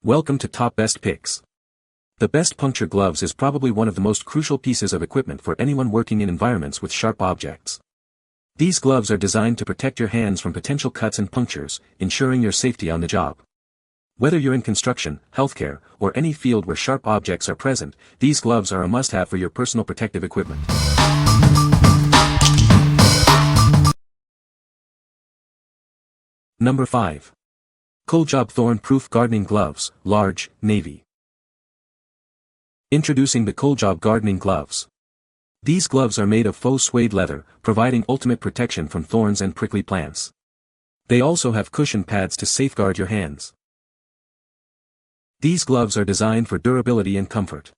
Welcome to Top Best Picks. The best puncture gloves is probably one of the most crucial pieces of equipment for anyone working in environments with sharp objects. These gloves are designed to protect your hands from potential cuts and punctures, ensuring your safety on the job. Whether you're in construction, healthcare, or any field where sharp objects are present, these gloves are a must-have for your personal protective equipment. Number 5. COOLJOB Thorn-Proof Gardening Gloves, Large, Navy. Introducing the COOLJOB Gardening Gloves. These gloves are made of faux suede leather, providing ultimate protection from thorns and prickly plants. They also have cushion pads to safeguard your hands. These gloves are designed for durability and comfort.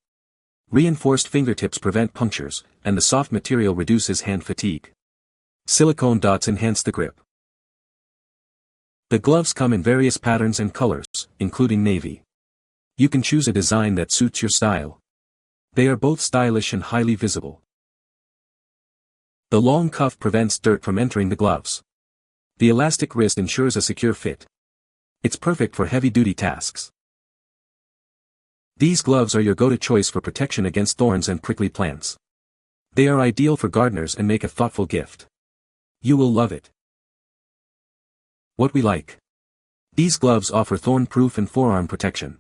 Reinforced fingertips prevent punctures, and the soft material reduces hand fatigue. Silicone dots enhance the grip. The gloves come in various patterns and colors, including navy. You can choose a design that suits your style. They are both stylish and highly visible. The long cuff prevents dirt from entering the gloves. The elastic wrist ensures a secure fit. It's perfect for heavy-duty tasks. These gloves are your go-to choice for protection against thorns and prickly plants. They are ideal for gardeners and make a thoughtful gift. You will love it. What we like. These gloves offer thorn-proof and forearm protection.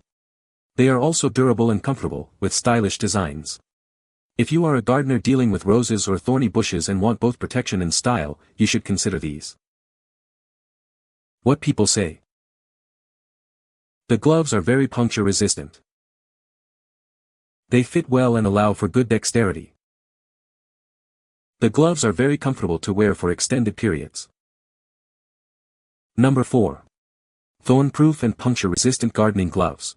They are also durable and comfortable, with stylish designs. If you are a gardener dealing with roses or thorny bushes and want both protection and style, you should consider these. What people say. The gloves are very puncture resistant. They fit well and allow for good dexterity. The gloves are very comfortable to wear for extended periods. Number 4. Thorn-proof and puncture-resistant gardening gloves.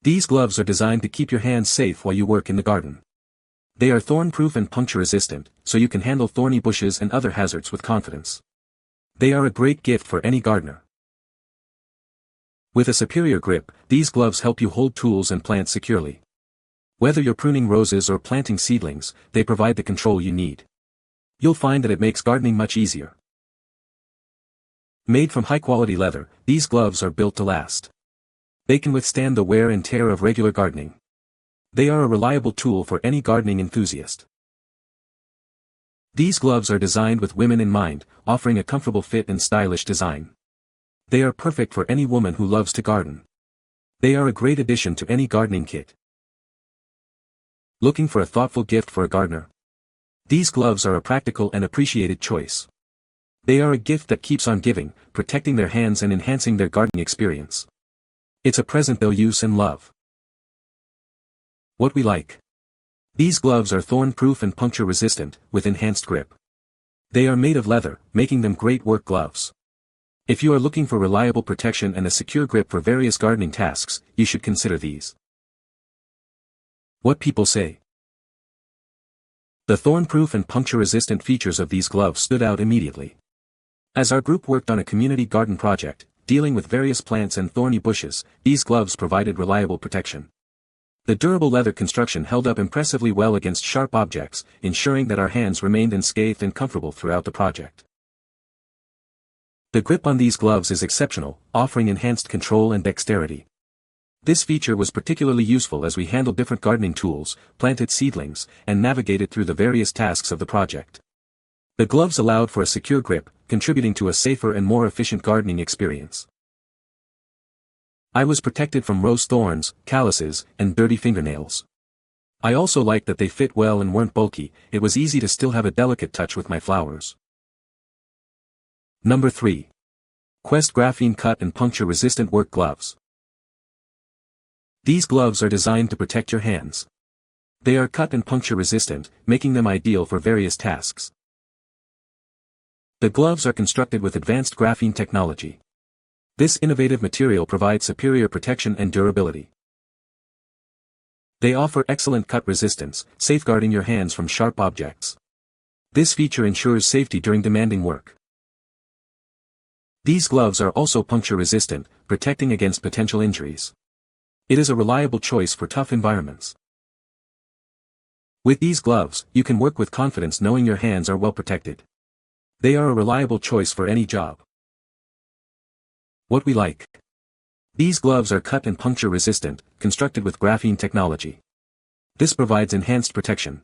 These gloves are designed to keep your hands safe while you work in the garden. They are thorn-proof and puncture-resistant, so you can handle thorny bushes and other hazards with confidence. They are a great gift for any gardener. With a superior grip, these gloves help you hold tools and plants securely. Whether you're pruning roses or planting seedlings, they provide the control you need. You'll find that it makes gardening much easier. Made from high-quality leather, these gloves are built to last. They can withstand the wear and tear of regular gardening. They are a reliable tool for any gardening enthusiast. These gloves are designed with women in mind, offering a comfortable fit and stylish design. They are perfect for any woman who loves to garden. They are a great addition to any gardening kit. Looking for a thoughtful gift for a gardener? These gloves are a practical and appreciated choice. They are a gift that keeps on giving, protecting their hands and enhancing their gardening experience. It's a present they'll use and love. What we like. These gloves are thorn-proof and puncture-resistant, with enhanced grip. They are made of leather, making them great work gloves. If you are looking for reliable protection and a secure grip for various gardening tasks, you should consider these. What people say. The thorn-proof and puncture-resistant features of these gloves stood out immediately. As our group worked on a community garden project, dealing with various plants and thorny bushes, these gloves provided reliable protection. The durable leather construction held up impressively well against sharp objects, ensuring that our hands remained unscathed and comfortable throughout the project. The grip on these gloves is exceptional, offering enhanced control and dexterity. This feature was particularly useful as we handled different gardening tools, planted seedlings, and navigated through the various tasks of the project. The gloves allowed for a secure grip, contributing to a safer and more efficient gardening experience. I was protected from rose thorns, calluses, and dirty fingernails. I also liked that they fit well and weren't bulky. It was easy to still have a delicate touch with my flowers. Number 3. Quest Graphene Cut and Puncture Resistant Work Gloves. These gloves are designed to protect your hands. They are cut and puncture resistant, making them ideal for various tasks. The gloves are constructed with advanced graphene technology. This innovative material provides superior protection and durability. They offer excellent cut resistance, safeguarding your hands from sharp objects. This feature ensures safety during demanding work. These gloves are also puncture resistant, protecting against potential injuries. It is a reliable choice for tough environments. With these gloves, you can work with confidence knowing your hands are well protected. They are a reliable choice for any job. What we like. These gloves are cut and puncture resistant, constructed with graphene technology. This provides enhanced protection.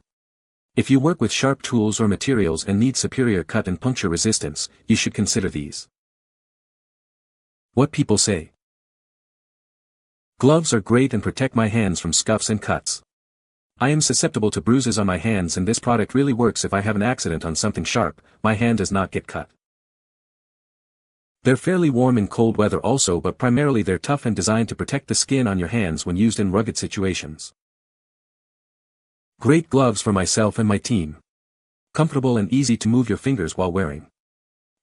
If you work with sharp tools or materials and need superior cut and puncture resistance, you should consider these. What people say. Gloves are great and protect my hands from scuffs and cuts. I am susceptible to bruises on my hands, and this product really works if I have an accident on something sharp. My hand does not get cut. They're fairly warm in cold weather also, but primarily they're tough and designed to protect the skin on your hands when used in rugged situations. Great gloves for myself and my team. Comfortable and easy to move your fingers while wearing.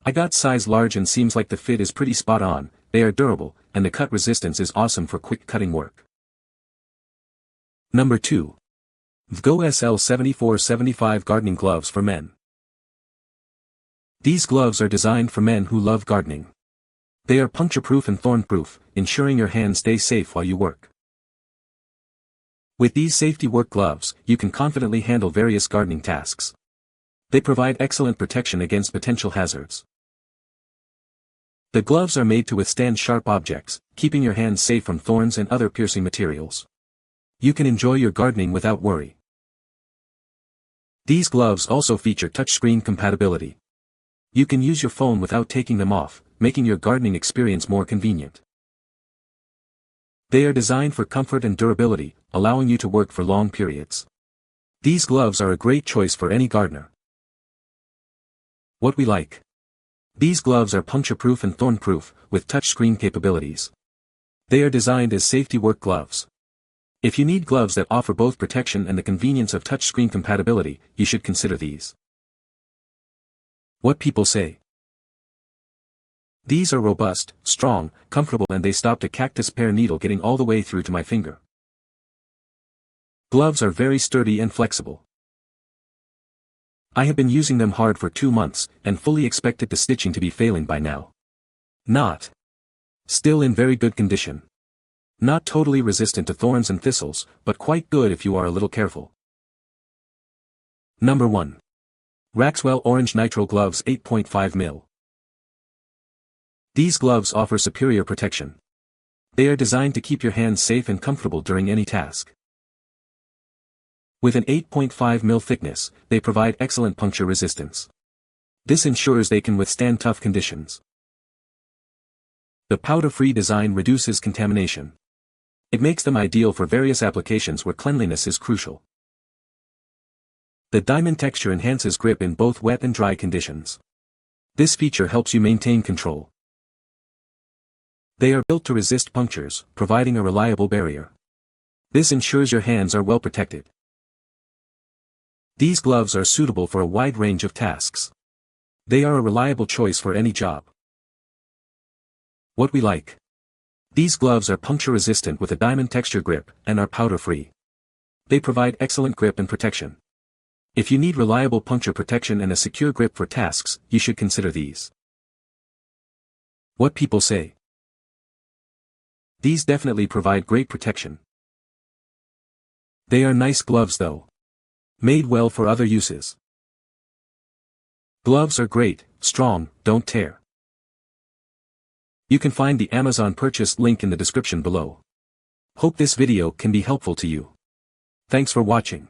I got size large and seems like the fit is pretty spot on. They are durable, and the cut resistance is awesome for quick cutting work. Number 2. VGO SL7475 Gardening Gloves for Men. These gloves are designed for men who love gardening. They are puncture-proof and thorn-proof, ensuring your hands stay safe while you work. With these safety work gloves, you can confidently handle various gardening tasks. They provide excellent protection against potential hazards. The gloves are made to withstand sharp objects, keeping your hands safe from thorns and other piercing materials. You can enjoy your gardening without worry. These gloves also feature touchscreen compatibility. You can use your phone without taking them off, making your gardening experience more convenient. They are designed for comfort and durability, allowing you to work for long periods. These gloves are a great choice for any gardener. What we like. These gloves are puncture-proof and thorn-proof, with touchscreen capabilities. They are designed as safety work gloves. If you need gloves that offer both protection and the convenience of touchscreen compatibility, you should consider these. What people say. These are robust, strong, comfortable, and they stopped a cactus pear needle getting all the way through to my finger. Gloves are very sturdy and flexible. I have been using them hard for 2 months, and fully expected the stitching to be failing by now. Not. Still in very good condition. Not totally resistant to thorns and thistles, but quite good if you are a little careful. Number 1. Raxwell Orange Nitrile Gloves 8.5 mil. These gloves offer superior protection. They are designed to keep your hands safe and comfortable during any task. With an 8.5 mil thickness, they provide excellent puncture resistance. This ensures they can withstand tough conditions. The powder-free design reduces contamination. It makes them ideal for various applications where cleanliness is crucial. The diamond texture enhances grip in both wet and dry conditions. This feature helps you maintain control. They are built to resist punctures, providing a reliable barrier. This ensures your hands are well protected. These gloves are suitable for a wide range of tasks. They are a reliable choice for any job. What we like. These gloves are puncture-resistant with a diamond texture grip, and are powder-free. They provide excellent grip and protection. If you need reliable puncture protection and a secure grip for tasks, you should consider these. What people say. These definitely provide great protection. They are nice gloves though. Made well for other uses. Gloves are great, strong, don't tear. You can find the Amazon purchase link in the description below. Hope this video can be helpful to you. Thanks for watching.